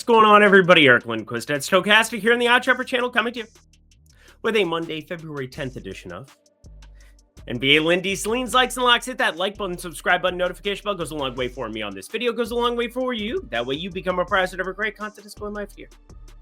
What's going on, everybody? Eric Lindquist at Stochastic here on the Odd Shopper channel, coming to you with a Monday, February 10th edition of NBA Lindy. Leans, likes, and locks. Hit that like button, subscribe button, notification bell. Goes a long way for me on this video. Goes a long way for you. That way you become a prize of every great content is going live here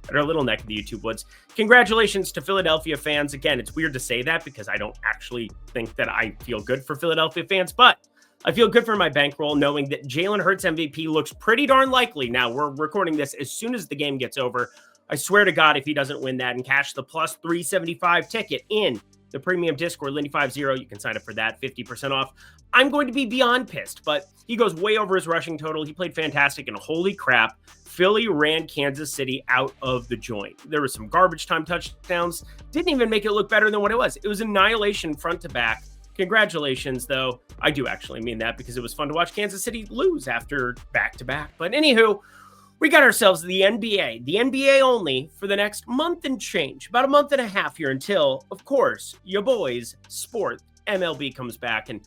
at our little neck of the YouTube woods. Congratulations to Philadelphia fans. Again, it's weird to say that because I don't actually think that I feel good for Philadelphia fans, but I feel good for my bankroll knowing that Jalen Hurts MVP looks pretty darn likely. Now, we're recording this as soon as the game gets over. I swear to God, if he doesn't win that and cash the plus 375 ticket in the premium Discord, Lindy50, you can sign up for that, 50% off. I'm going to be beyond pissed, but he goes way over his rushing total. He played fantastic, and holy crap, Philly ran Kansas City out of the joint. There was some garbage time touchdowns. Didn't even make it look better than what it was. It was annihilation front to back. Congratulations, though. I do actually mean that because it was fun to watch Kansas City lose after back-to-back. But anywho, we got ourselves the NBA only for the next month and change, about a month and a half here until, of course, your boys' sport, MLB, comes back. And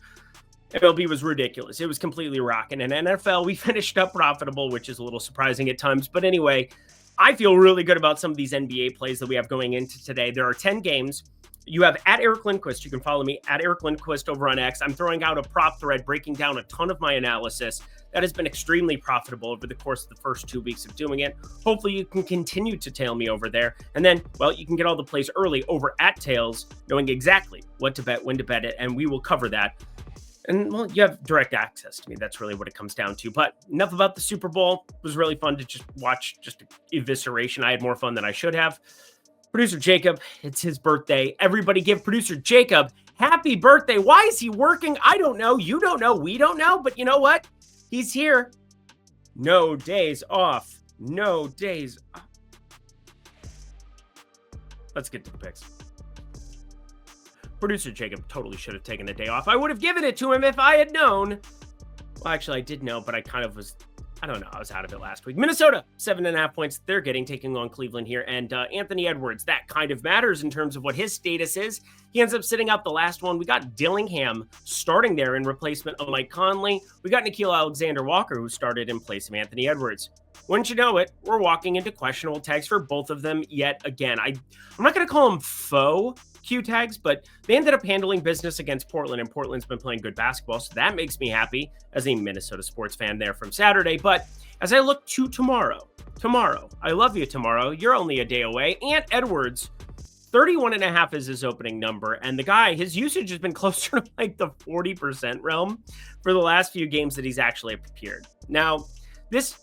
MLB was ridiculous. It was completely rocking. And NFL, we finished up profitable, which is a little surprising at times. But anyway, I feel really good about some of these NBA plays that we have going into today. There are 10 games. You have at Eric Lindquist. You can follow me at Eric Lindquist over on X. I'm throwing out a prop thread breaking down a ton of my analysis. That has been extremely profitable over the course of the first 2 weeks of doing it. Hopefully you can continue to tail me over there. And then, well, you can get all the plays early over at Tails, knowing exactly what to bet, when to bet it, and we will cover that. And, well, you have direct access to me. That's really what it comes down to. But enough about the Super Bowl. It was really fun to just watch just evisceration. I had more fun than I should have. Producer Jacob, it's his birthday. Everybody give producer Jacob happy birthday. Why is he working? I don't know. You don't know. We don't know. But you know what? He's here. No days off. No days off. Let's get to the picks. Producer Jacob totally should have taken the day off. I would have given it to him if I had known. Well, actually, I did know, but I kind of was... I don't know. I was out of it last week. Minnesota, 7.5 points. They're taking on Cleveland here. And Anthony Edwards, that kind of matters in terms of what his status is. He ends up sitting out the last one. We got Dillingham starting there in replacement of Mike Conley. We got Nickeil Alexander-Walker, who started in place of Anthony Edwards. Wouldn't you know it, we're walking into questionable tags for both of them yet again. I'm not going to call them faux Q tags, but they ended up handling business against Portland, and Portland's been playing good basketball, so that makes me happy as a Minnesota sports fan there from Saturday. But as I look to tomorrow, I love you tomorrow. You're only a day away. Ant Edwards, 31.5 is his opening number, and the guy, his usage has been closer to like the 40% realm for the last few games that he's actually appeared. Now, this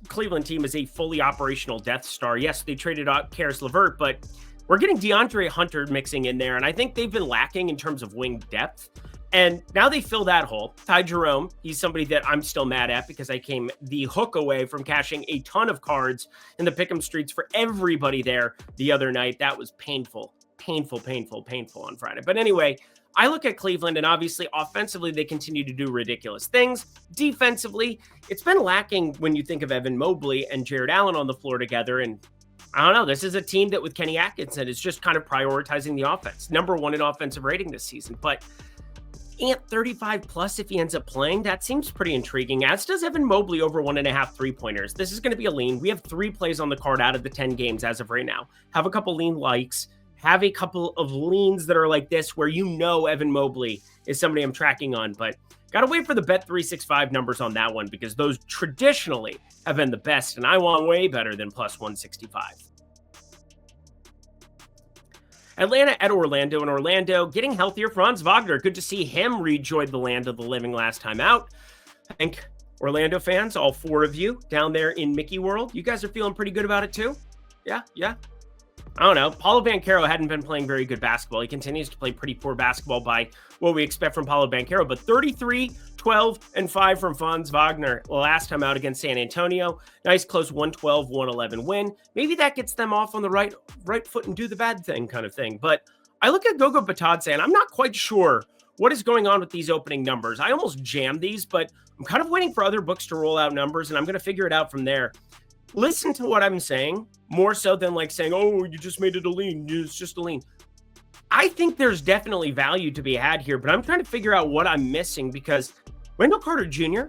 Cleveland team is a fully operational Death Star. Yes, they traded out Karis LeVert, but we're getting DeAndre Hunter mixing in there, and I think they've been lacking in terms of wing depth. And now they fill that hole. Ty Jerome, he's somebody that I'm still mad at because I came the hook away from cashing a ton of cards in the pick'em streets for everybody there the other night. That was painful on Friday. But anyway, I look at Cleveland, and obviously offensively, they continue to do ridiculous things. Defensively, it's been lacking when you think of Evan Mobley and Jared Allen on the floor together. And I don't know, this is a team that with Kenny Atkinson is just kind of prioritizing the offense. Number one in offensive rating this season. But Ant 35 plus if he ends up playing, that seems pretty intriguing, as does Evan Mobley over 1.5 3-pointers. This is going to be a lean. We have 3 plays on the card out of the 10 games as of right now. Have a couple lean likes. Have a couple of leans that are like this where you know Evan Mobley is somebody I'm tracking on, but got to wait for the Bet365 numbers on that one because those traditionally have been the best, and I want way better than plus 165. Atlanta at Orlando, and Orlando getting healthier. Franz Wagner, good to see him rejoin the land of the living last time out. I think Orlando fans, all 4 of you down there in Mickey World, you guys are feeling pretty good about it too? Yeah. I don't know. Paulo Banchero hadn't been playing very good basketball. He continues to play pretty poor basketball by what we expect from Paulo Banchero, but 33, 12, and 5 from Franz Wagner last time out against San Antonio. Nice close 112-111 win. Maybe that gets them off on the right foot and do the bad thing kind of thing. But I look at Gogo Batadze, and I'm not quite sure what is going on with these opening numbers. I almost jammed these, but I'm kind of waiting for other books to roll out numbers, and I'm going to figure it out from there. Listen to what I'm saying, more so than like saying, oh, you just made it a lean. It's just a lean. I think there's definitely value to be had here, but I'm trying to figure out what I'm missing because Wendell Carter Jr.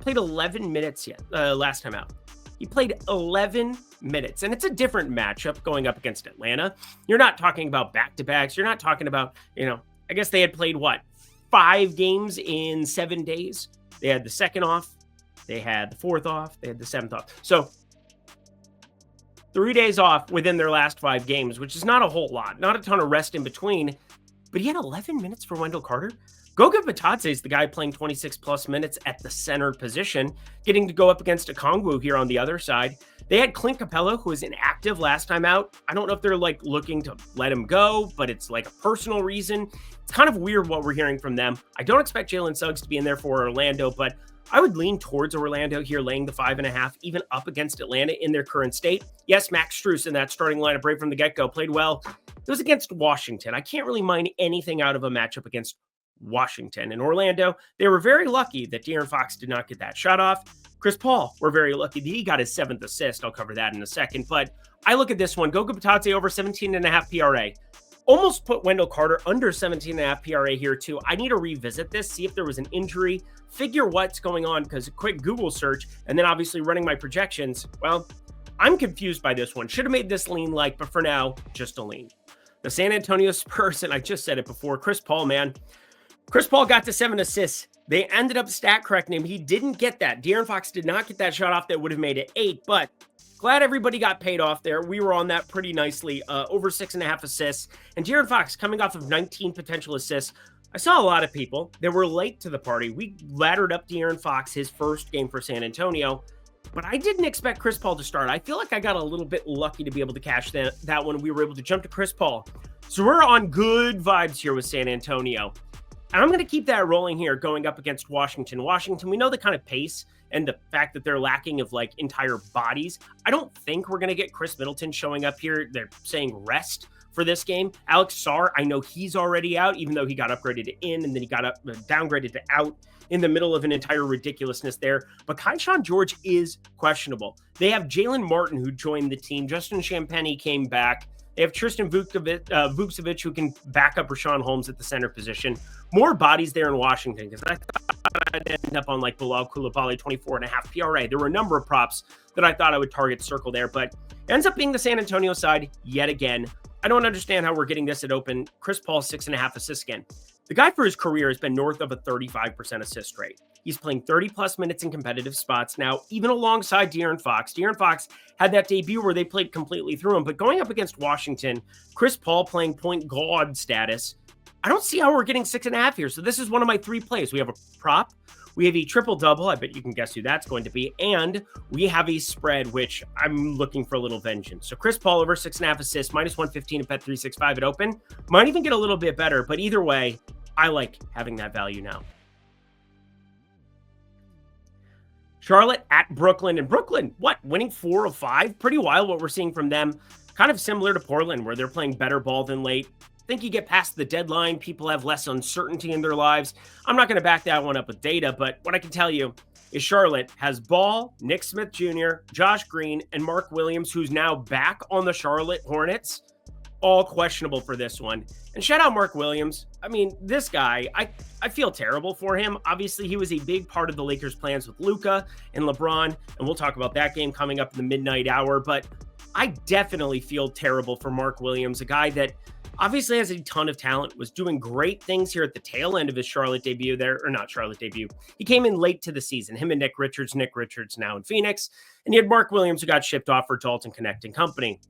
played 11 minutes last time out. He played 11 minutes, and it's a different matchup going up against Atlanta. You're not talking about back-to-backs. You're not talking about, I guess they had played, 5 games in 7 days. They had the second off. They had the fourth off. They had the seventh off. So 3 days off within their last 5 games, which is not a whole lot. Not a ton of rest in between. But he had 11 minutes for Wendell Carter. Goga Bitadze is the guy playing 26-plus minutes at the center position, getting to go up against Okongwu here on the other side. They had Clint Capella, who was inactive last time out. I don't know if they're, looking to let him go, but it's, a personal reason. It's kind of weird what we're hearing from them. I don't expect Jalen Suggs to be in there for Orlando, but I would lean towards Orlando here, laying the 5.5, even up against Atlanta in their current state. Yes, Max Strus in that starting lineup right from the get-go played well. It was against Washington. I can't really mind anything out of a matchup against Washington. In Orlando, they were very lucky that De'Aaron Fox did not get that shot off. Chris Paul, we're very lucky that he got his 7th assist. I'll cover that in a second. But I look at this one. Goga Bitadze over 17.5 PRA. Almost put Wendell Carter under 17.5 PRA here, too. I need to revisit this, see if there was an injury, figure what's going on, because a quick Google search, and then obviously running my projections, well, I'm confused by this one. Should have made this lean but for now, just a lean. The San Antonio Spurs, and I just said it before, Chris Paul, man. Chris Paul got to 7 assists. They ended up stat correcting him. He didn't get that. De'Aaron Fox did not get that shot off that would have made it 8, but glad everybody got paid off there. We were on that pretty nicely, over 6.5 assists. And De'Aaron Fox coming off of 19 potential assists. I saw a lot of people that were late to the party. We laddered up De'Aaron Fox, his first game for San Antonio. But I didn't expect Chris Paul to start. I feel like I got a little bit lucky to be able to cash that one. We were able to jump to Chris Paul. So we're on good vibes here with San Antonio. And I'm going to keep that rolling here going up against Washington. Washington, we know the kind of pace and the fact that they're lacking of entire bodies. I don't think we're going to get Chris Middleton showing up here. They're saying rest for this game. Alex Sarr, I know he's already out, even though he got upgraded to in and then he got downgraded to out in the middle of an entire ridiculousness there. But Keyshawn George is questionable. They have Jalen Martin, who joined the team. Justin Champagnie came back. They have Tristan Vukcevic, who can back up Rashawn Holmes at the center position. More bodies there in Washington, because I thought I'd end up on Bilal Coulibaly, 24.5 PRA. There were a number of props that I thought I would target circle there, but it ends up being the San Antonio side yet again. I don't understand how we're getting this at open. Chris Paul, 6.5 assists again. The guy for his career has been north of a 35% assist rate. He's playing 30-plus minutes in competitive spots now, even alongside De'Aaron Fox. De'Aaron Fox had that debut where they played completely through him, but going up against Washington, Chris Paul playing point guard status, I don't see how we're getting 6.5 here. So this is one of my 3 plays. We have a prop, we have a triple-double, I bet you can guess who that's going to be, and we have a spread, which I'm looking for a little vengeance. So Chris Paul over 6.5 assists, minus 115 at Bet365 at open. Might even get a little bit better, but either way, I like having that value now. Charlotte at Brooklyn. And Brooklyn, winning 4 of 5? Pretty wild what we're seeing from them. Kind of similar to Portland, where they're playing better ball than late. I think you get past the deadline, people have less uncertainty in their lives. I'm not going to back that one up with data, but what I can tell you is Charlotte has Ball, Nick Smith Jr., Josh Green, and Mark Williams, who's now back on the Charlotte Hornets. All questionable for this one. And shout out Mark Williams. I mean, this guy, I feel terrible for him. Obviously, he was a big part of the Lakers' plans with Luka and LeBron, and we'll talk about that game coming up in the midnight hour. But I definitely feel terrible for Mark Williams, a guy that obviously has a ton of talent, was doing great things here at the tail end of his Charlotte debut there, or not Charlotte debut. He came in late to the season, him and Nick Richards now in Phoenix, and you had Mark Williams, who got shipped off for Dalton Connect and Company.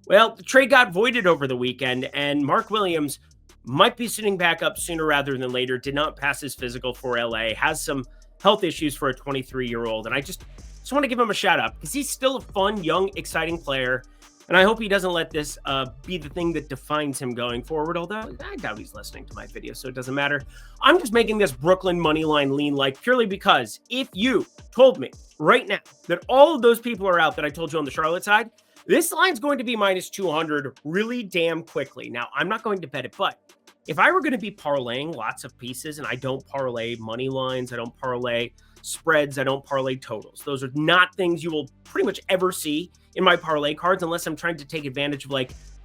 Well, the trade got voided over the weekend, and Mark Williams might be sitting back up sooner rather than later. Did not pass his physical for LA, has some health issues for a 23-year-old, and I just want to give him a shout out because he's still a fun, young, exciting player, and I hope he doesn't let this be the thing that defines him going forward, although I doubt he's listening to my video, so it doesn't matter. I'm just making this Brooklyn moneyline lean purely because if you told me right now that all of those people are out that I told you on the Charlotte side, this line's going to be minus 200 really damn quickly. Now, I'm not going to bet it, but if I were going to be parlaying lots of pieces, and I don't parlay money lines, I don't parlay spreads, I don't parlay totals. Those are not things you will pretty much ever see in my parlay cards unless I'm trying to take advantage of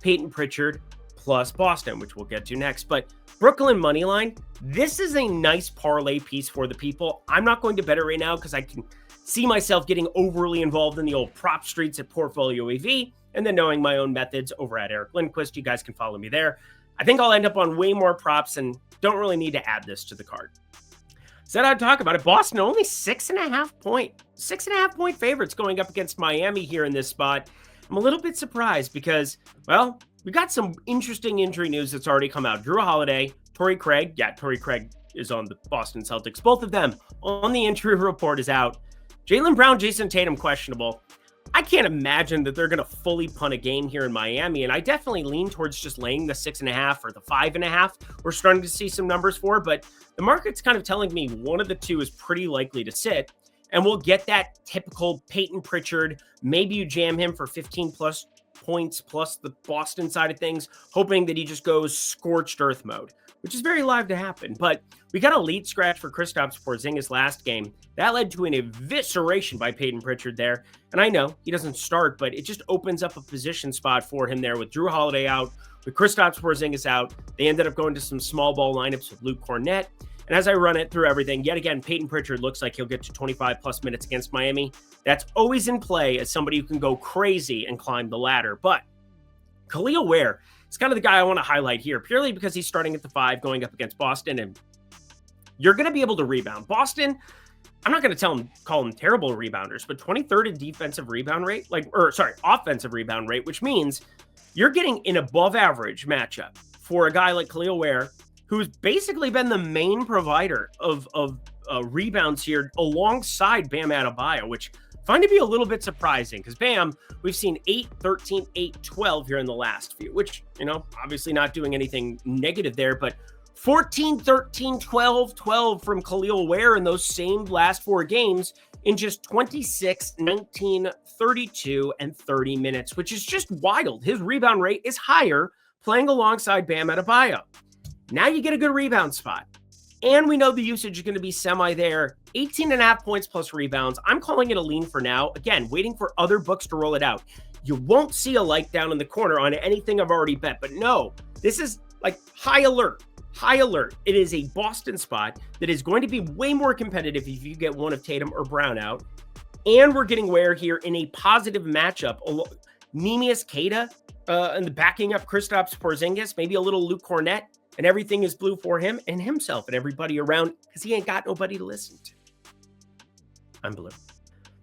Peyton Pritchard plus Boston, which we'll get to next. But Brooklyn money line, this is a nice parlay piece for the people. I'm not going to bet it right now because I can see myself getting overly involved in the old prop streets at Portfolio AV, and then knowing my own methods over at Eric Lindquist. You guys can follow me there. I think I'll end up on way more props and don't really need to add this to the card. Said I'd talk about it. Boston only 6.5 point favorites going up against Miami here in this spot. I'm a little bit surprised because, well, we got some interesting injury news that's already come out. Drew Holiday, Torrey Craig. Yeah, Torrey Craig is on the Boston Celtics. Both of them on the injury report is out. Jaylen Brown, Jason Tatum questionable. I can't imagine that they're going to fully punt a game here in Miami, and I definitely lean towards just laying the 6.5 or the 5.5. We're starting to see some numbers for, but the market's kind of telling me one of the two is pretty likely to sit, and we'll get that typical Peyton Pritchard. Maybe you jam him for 15 plus points plus the Boston side of things, hoping that he just goes scorched earth mode, which is very live to happen. But we got a lead scratch for Kristaps Porzingis last game. That led to an evisceration by Peyton Pritchard there. And I know he doesn't start, but it just opens up a position spot for him there with Drew Holiday out, with Kristaps Porzingis out. They ended up going to some small ball lineups with Luke Cornett. And as I run it through everything, yet again, Peyton Pritchard looks like he'll get to 25 plus minutes against Miami. That's always in play as somebody who can go crazy and climb the ladder. But Khalil Ware is kind of the guy I want to highlight here, purely because he's starting at the 5 going up against Boston. And you're going to be able to rebound. Boston, I'm not going to call them terrible rebounders, but 23rd in defensive rebound rate, offensive rebound rate, which means you're getting an above average matchup for a guy like Khalil Ware, who's basically been the main provider of rebounds here alongside Bam Adebayo, which I find to be a little bit surprising because Bam, we've seen 8, 13, 8, 12 here in the last few, which, obviously not doing anything negative there, but 14, 13, 12, 12 from Khalil Ware in those same last 4 games in just 26, 19, 32, and 30 minutes, which is just wild. His rebound rate is higher playing alongside Bam Adebayo. Now you get a good rebound spot. And we know the usage is going to be semi there. 18.5 points plus rebounds. I'm calling it a lean for now. Again, waiting for other books to roll it out. You won't see a like down in the corner on anything I've already bet. But no, this is like high alert. High alert. It is a Boston spot that is going to be way more competitive if you get one of Tatum or Brown out. And we're getting Ware here in a positive matchup. Neemias Queta and the backing up Kristaps Porzingis, maybe a little Luke Cornett. And everything is blue for him and himself and everybody around because he ain't got nobody to listen to. I'm blue.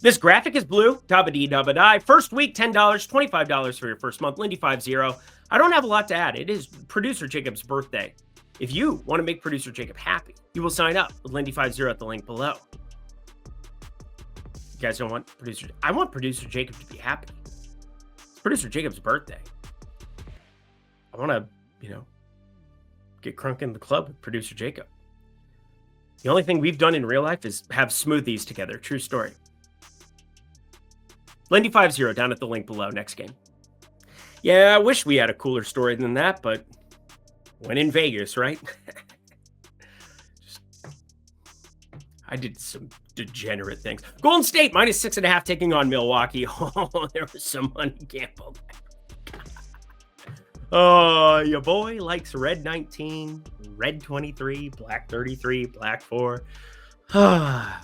This graphic is blue. Dabba-dee-dabba-die. First week, $10, $25 for your first month. Lindy 50. I don't have a lot to add. It is producer Jacob's birthday. If you want to make producer Jacob happy, you will sign up with Lindy 50 at the link below. You guys don't want producer... I want producer Jacob to be happy. It's producer Jacob's birthday. I want to, get crunk in the club with producer Jacob. The only thing we've done in real life is have smoothies together. True story. Lindy 50 down at the link below. Next game. Yeah, I wish we had a cooler story than that, but when in Vegas, right? I did some degenerate things. Golden State minus 6.5 taking on Milwaukee. Oh, there was some money gambled. Oh, your boy likes red 19, red 23, black 33, black 4. Giannis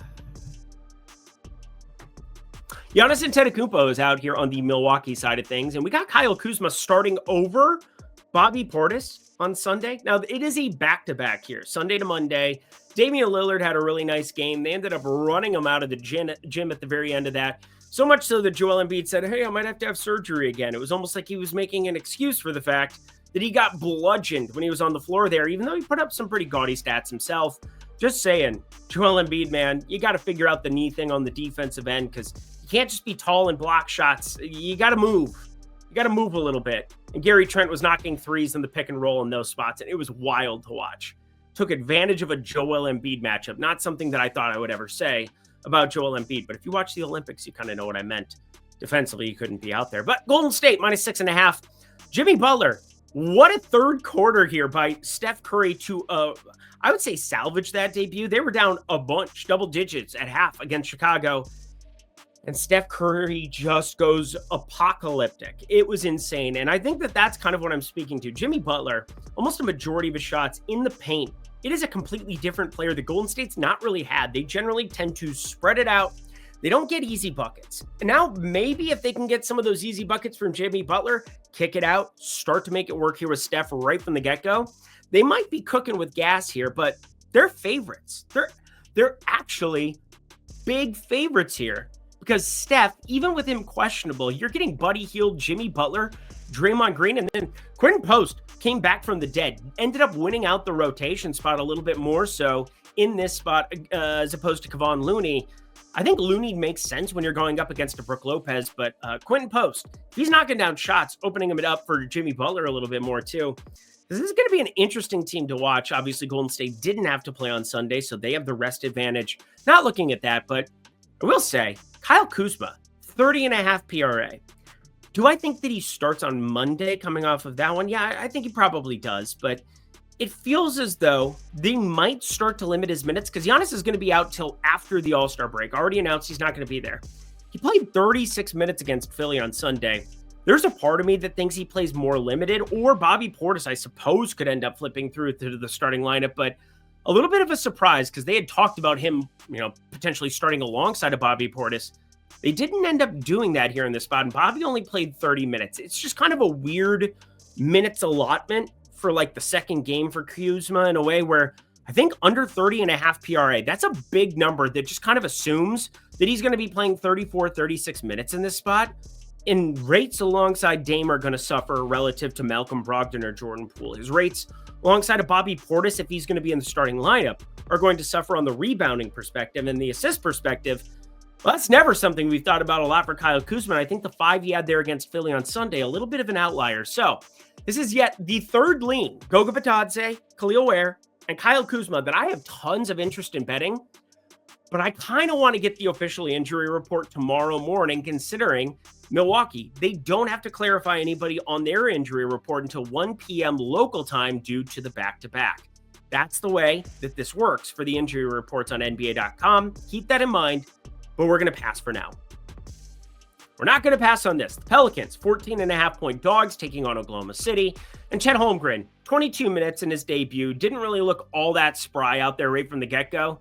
Antetokounmpo is out here on the Milwaukee side of things, and we got Kyle Kuzma starting over Bobby Portis on Sunday. Now, it is a back-to-back here, Sunday to Monday. Damian Lillard had a really nice game. They ended up running him out of the gym at the very end of that. So much so that Joel Embiid said, hey, I might have to have surgery again. It was almost like he was making an excuse for the fact that he got bludgeoned when he was on the floor there, even though he put up some pretty gaudy stats himself. Just saying, Joel Embiid, man, you got to figure out the knee thing on the defensive end because you can't just be tall and block shots. You got to move. You got to move a little bit. And Gary Trent was knocking threes in the pick and roll in those spots, and it was wild to watch. Took advantage of a Joel Embiid matchup. Not something that I thought I would ever say about Joel Embiid, but if you watch the Olympics, you kind of know what I meant. Defensively, you couldn't be out there. But Golden State, minus 6.5. Jimmy Butler, what a third quarter here by Steph Curry to, I would say, salvage that debut. They were down a bunch, double digits at half against Chicago. And Steph Curry just goes apocalyptic. It was insane. And I think that that's kind of what I'm speaking to. Jimmy Butler, almost a majority of his shots in the paint. It is a completely different player that Golden State's not really had. They generally tend to spread it out. they don't get easy buckets. And now maybe if they can get some of those easy buckets from Jimmy Butler, kick it out, start to make it work here with Steph right from the get-go, they might be cooking with gas here, but they're favorites. They're actually big favorites here because Steph, even with him questionable, you're getting Buddy Hield, Jimmy Butler, Draymond Green, and then Quentin Post came back from the dead, ended up winning out the rotation spot a little bit more so in this spot as opposed to Kevon Looney. I think Looney makes sense when you're going up against a Brook Lopez, but Quentin Post, he's knocking down shots, opening him up for Jimmy Butler a little bit more too. This is going to be an interesting team to watch. Obviously, Golden State didn't have to play on Sunday, so they have the rest advantage. Not looking at that, but I will say, Kyle Kuzma, 30.5 PRA. Do I think that he starts on Monday coming off of that one? Yeah, I think he probably does, but it feels as though they might start to limit his minutes because Giannis is going to be out till after the All-Star break. Already announced he's not going to be there. He played 36 minutes against Philly on Sunday. There's a part of me that thinks he plays more limited, or Bobby Portis, I suppose, could end up flipping through to the starting lineup, but a little bit of a surprise because they had talked about him, potentially starting alongside of Bobby Portis. They didn't end up doing that here in this spot, and Bobby only played 30 minutes. It's just kind of a weird minutes allotment for like the second game for Kuzma in a way where I think under 30.5 PRA, that's a big number that just kind of assumes that he's going to be playing 34, 36 minutes in this spot. And rates alongside Dame are going to suffer relative to Malcolm Brogdon or Jordan Poole. His rates alongside of Bobby Portis, if he's going to be in the starting lineup, are going to suffer on the rebounding perspective and the assist perspective. Well, that's never something we've thought about a lot for Kyle Kuzma. I think the 5 he had there against Philly on Sunday, a little bit of an outlier. So this is yet the third lean, Goga Bitadze, Khalil Ware, and Kyle Kuzma that I have tons of interest in betting. But I kind of want to get the official injury report tomorrow morning, considering Milwaukee, they don't have to clarify anybody on their injury report until 1 p.m. local time due to the back-to-back. That's the way that this works for the injury reports on NBA.com. Keep that in mind, but we're going to pass for now. We're not going to pass on this. The Pelicans, 14.5-point dogs taking on Oklahoma City. And Chet Holmgren, 22 minutes in his debut. Didn't really look all that spry out there right from the get-go.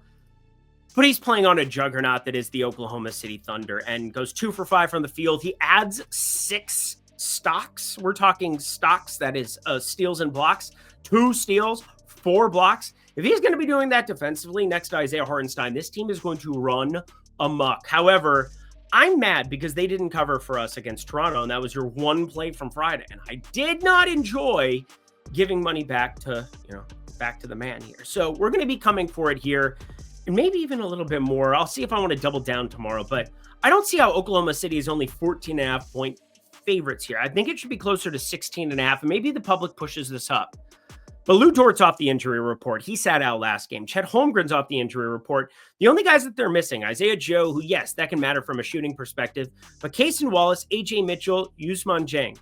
But he's playing on a juggernaut that is the Oklahoma City Thunder and goes 2 for 5 from the field. He adds 6 stocks. We're talking stocks, that is steals and blocks. 2 steals, 4 blocks. If he's going to be doing that defensively next to Isaiah Hartenstein, this team is going to run amok. However, I'm mad because they didn't cover for us against Toronto, and that was your one play from Friday. And I did not enjoy giving money back to the man here. So we're going to be coming for it here. And maybe even a little bit more. I'll see if I want to double down tomorrow, but I don't see how Oklahoma City is only 14.5-point favorites here. I think it should be closer to 16.5, and maybe the public pushes this up. But Lou Dort's off the injury report. He sat out last game. Chet Holmgren's off the injury report. The only guys that they're missing, Isaiah Joe, who, yes, that can matter from a shooting perspective, but Cason Wallace, AJ Mitchell, Ousmane Dieng.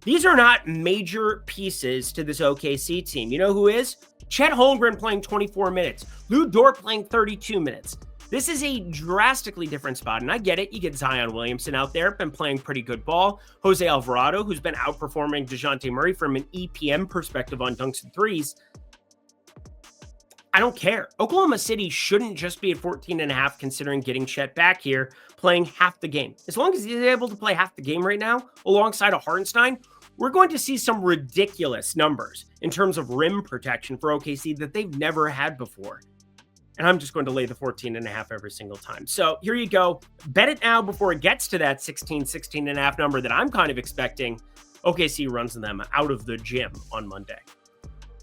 These are not major pieces to this OKC team. You know who is? Chet Holmgren playing 24 minutes. Lou Dort playing 32 minutes. This is a drastically different spot, and I get it. You get Zion Williamson out there, been playing pretty good ball. Jose Alvarado, who's been outperforming DeJounte Murray from an EPM perspective on dunks and threes. I don't care. Oklahoma City shouldn't just be at 14.5 considering getting Chet back here, playing half the game. As long as he's able to play half the game right now, alongside a Hartenstein, we're going to see some ridiculous numbers in terms of rim protection for OKC that they've never had before. And I'm just going to lay the 14.5 every single time. So here you go. Bet it now before it gets to that 16.5 number that I'm kind of expecting. OKC runs them out of the gym on Monday.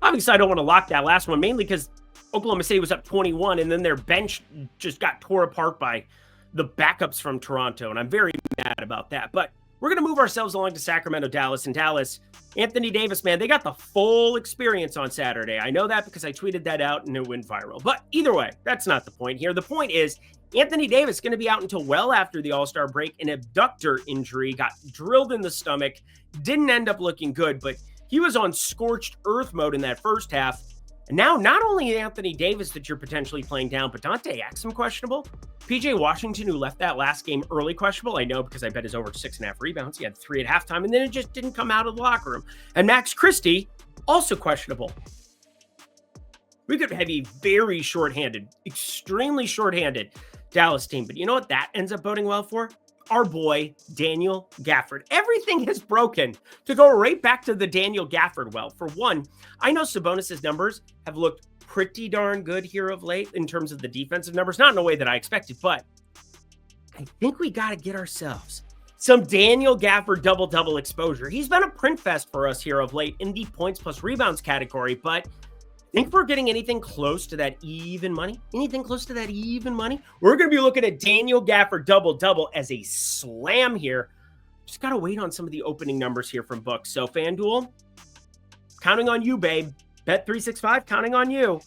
Obviously, I don't want to lock that last one, mainly because Oklahoma City was up 21, and then their bench just got tore apart by the backups from Toronto, and I'm very mad about that. But we're going to move ourselves along to Sacramento, Dallas. And Dallas, Anthony Davis, man, they got the full experience on Saturday. I know that because I tweeted that out and it went viral. But either way, that's not the point here. The point is Anthony Davis is going to be out until well after the All-Star break. An abductor injury, got drilled in the stomach, didn't end up looking good, but he was on scorched earth mode in that first half. And now not only Anthony Davis that you're potentially playing down, but Dante Exum questionable. PJ Washington, who left that last game early, questionable. I know because I bet his over 6.5 rebounds. He had 3 at halftime, and then it just didn't come out of the locker room. And Max Christie, also questionable. We could have a very shorthanded, extremely shorthanded Dallas team. But you know what that ends up boding well for? Our boy, Daniel Gafford. Everything is broken to go right back to the Daniel Gafford well. For one, I know Sabonis' numbers have looked pretty darn good here of late in terms of the defensive numbers. Not in a way that I expected, but I think we got to get ourselves some Daniel Gafford double-double exposure. He's been a print fest for us here of late in the points plus rebounds category, but I think if we're getting anything close to that even money, we're going to be looking at Daniel Gafford double-double as a slam here. Just got to wait on some of the opening numbers here from books. So FanDuel, counting on you, babe. Bet365, counting on you.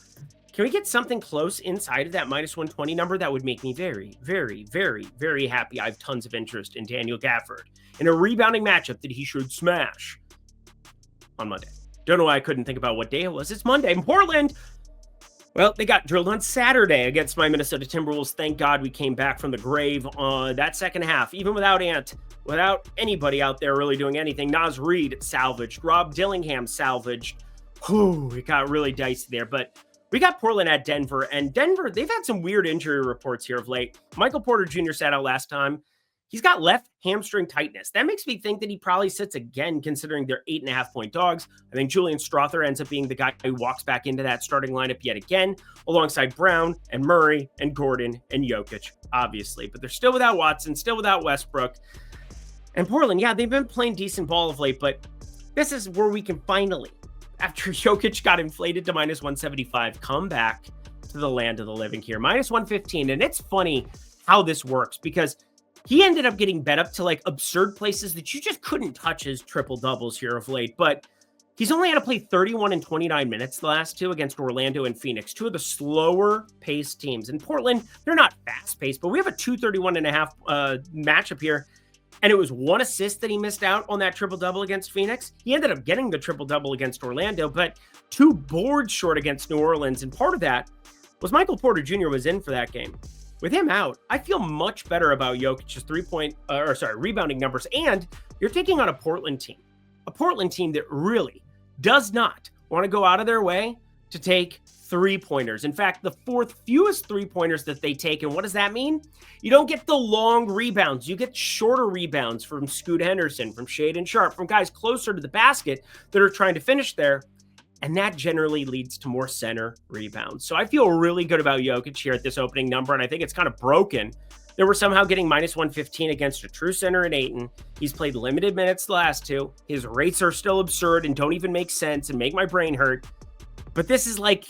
Can we get something close inside of that minus 120 number? That would make me very, very, very, very happy. I have tons of interest in Daniel Gafford in a rebounding matchup that he should smash on Monday. Don't know why I couldn't think about what day it was. It's Monday. In Portland, well, they got drilled on Saturday against my Minnesota Timberwolves. Thank God we came back from the grave on that second half, even without Ant, without anybody out there really doing anything. Naz Reid salvaged. Rob Dillingham salvaged. Whew, it got really dicey there, but we got Portland at Denver, and Denver, they've had some weird injury reports here of late. Michael Porter Jr. sat out last time. He's got left hamstring tightness. That makes me think that he probably sits again, considering they're 8.5-point dogs. I think Julian Strother ends up being the guy who walks back into that starting lineup yet again, alongside Brown and Murray and Gordon and Jokic, obviously. But they're still without Watson, still without Westbrook. And Portland, yeah, they've been playing decent ball of late, but this is where we can finally, after Jokic got inflated to minus 175, come back to the land of the living here. Minus 115. And it's funny how this works because he ended up getting bet up to like absurd places that you just couldn't touch his triple doubles here of late. But he's only had to play 31 and 29 minutes the last two against Orlando and Phoenix, two of the slower paced teams. In Portland, they're not fast paced, but we have a 231.5 matchup here. And it was one assist that he missed out on that triple-double against Phoenix. He ended up getting the triple-double against Orlando, but 2 boards short against New Orleans. And part of that was Michael Porter Jr. was in for that game. With him out, I feel much better about Jokic's rebounding numbers. And you're taking on a Portland team that really does not want to go out of their way to take three-pointers. In fact, the 4th fewest three-pointers that they take. And what does that mean? You don't get the long rebounds. You get shorter rebounds from Scoot Henderson, from Shaedon Sharpe, from guys closer to the basket that are trying to finish there. And that generally leads to more center rebounds. So I feel really good about Jokic here at this opening number. And I think it's kind of broken that we're somehow getting minus 115 against a true center in Ayton. He's played limited minutes the last two. His rates are still absurd and don't even make sense and make my brain hurt. But this is like,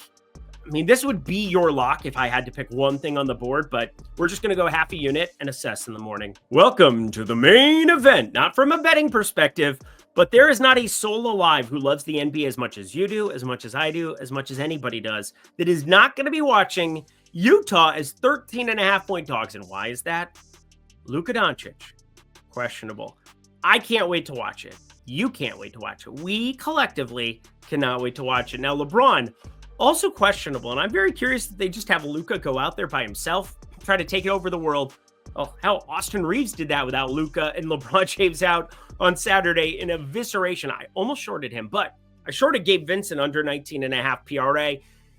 I mean, this would be your lock if I had to pick one thing on the board, but we're just going to go half a unit and assess in the morning. Welcome to the main event, not from a betting perspective, but there is not a soul alive who loves the NBA as much as you do, as much as I do, as much as anybody does, that is not going to be watching Utah as 13.5-point dogs. And why is that? Luka Doncic, questionable. I can't wait to watch it. You can't wait to watch it. We collectively cannot wait to watch it. Now, LeBron, also questionable, and I'm very curious that they just have Luka go out there by himself, try to take over the world. Oh, hell, Austin Reeves did that without Luka, and LeBron James out on Saturday in evisceration. I almost shorted him, but I shorted Gabe Vincent under 19.5 PRA.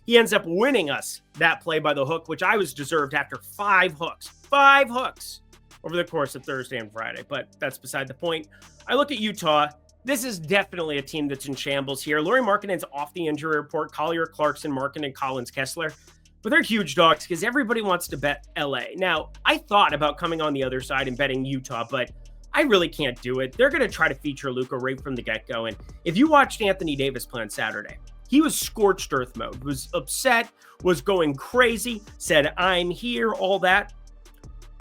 He ends up winning us that play by the hook, which I was deserved after 5 hooks. 5 hooks over the course of Thursday and Friday, but that's beside the point. I look at Utah. This is definitely a team that's in shambles here. Lauri Markkanen's off the injury report. Collier, Clarkson, Markkanen, Collins, Kessler. But they're huge dogs because everybody wants to bet LA. Now, I thought about coming on the other side and betting Utah, but I really can't do it. They're going to try to feature Luka right from the get-go. And if you watched Anthony Davis play on Saturday, he was scorched earth mode, was upset, was going crazy, said, I'm here, all that.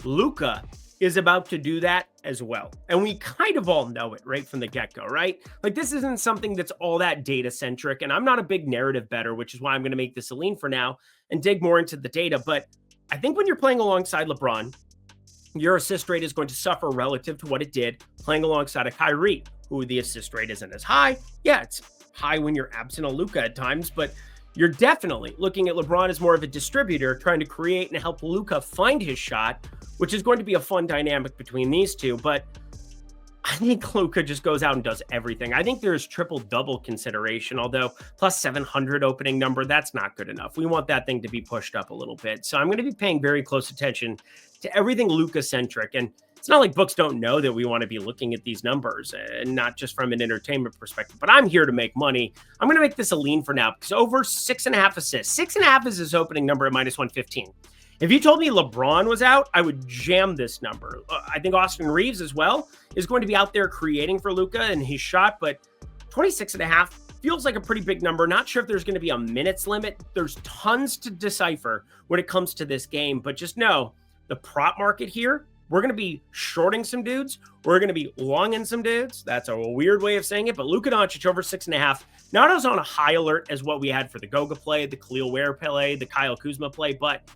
Luka is about to do that as well. And we kind of all know it right from the get-go, right? Like, this isn't something that's all that data-centric, and I'm not a big narrative bettor, which is why I'm going to make this a lean for now and dig more into the data. But I think when you're playing alongside LeBron, your assist rate is going to suffer relative to what it did playing alongside a Kyrie, who the assist rate isn't as high. Yeah, it's high when you're absent of Luka at times, but you're definitely looking at LeBron as more of a distributor, trying to create and help Luka find his shot, which is going to be a fun dynamic between these two. But I think Luka just goes out and does everything. I think there's triple-double consideration, although plus 700 opening number, that's not good enough. We want that thing to be pushed up a little bit. So I'm going to be paying very close attention to everything Luka-centric. And it's not like books don't know that we want to be looking at these numbers, and not just from an entertainment perspective, but I'm here to make money. I'm going to make this a lean for now because over 6.5 assists. 6.5 is his opening number at minus 115. If you told me LeBron was out, I would jam this number. I think Austin Reeves as well is going to be out there creating for Luka and his shot, but 26.5 feels like a pretty big number. Not sure if there's going to be a minutes limit. There's tons to decipher when it comes to this game, but just know the prop market here, we're going to be shorting some dudes. We're going to be longing some dudes. That's a weird way of saying it, but Luka Doncic over 6.5. Not as on a high alert as what we had for the Goga play, the Khalil Ware play, the Kyle Kuzma play, but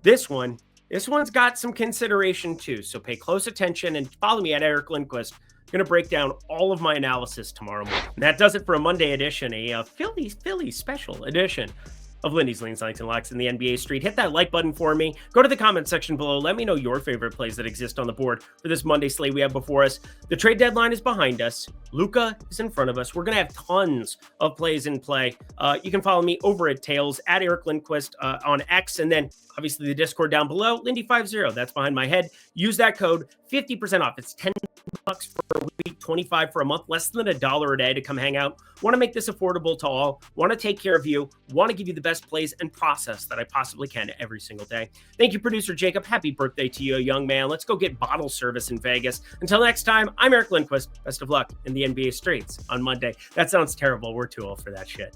this one's got some consideration too. So pay close attention and follow me at Eric Lindquist. I'm going to break down all of my analysis tomorrow morning. And that does it for a Monday edition, a Philly special edition of Lindy's Leans, Likes, and Locks in the NBA Street. Hit that like button for me. Go to the comment section below. Let me know your favorite plays that exist on the board for this Monday slate we have before us. The trade deadline is behind us. Luka is in front of us. We're going to have tons of plays in play. You can follow me over at Tails, at Eric Lindquist on X, and then obviously the Discord down below, Lindy50. That's behind my head. Use that code, 50% off. It's $10 for a week, $25 for a month, less than $1 a day to come hang out. Want to make this affordable to all, want to take care of you, want to give you the best plays and process that I possibly can every single day. Thank you, producer Jacob. Happy birthday to you, young man. Let's go get bottle service in Vegas. Until next time, I'm Eric Lindquist. Best of luck in the NBA streets on Monday. That sounds terrible. We're too old for that shit.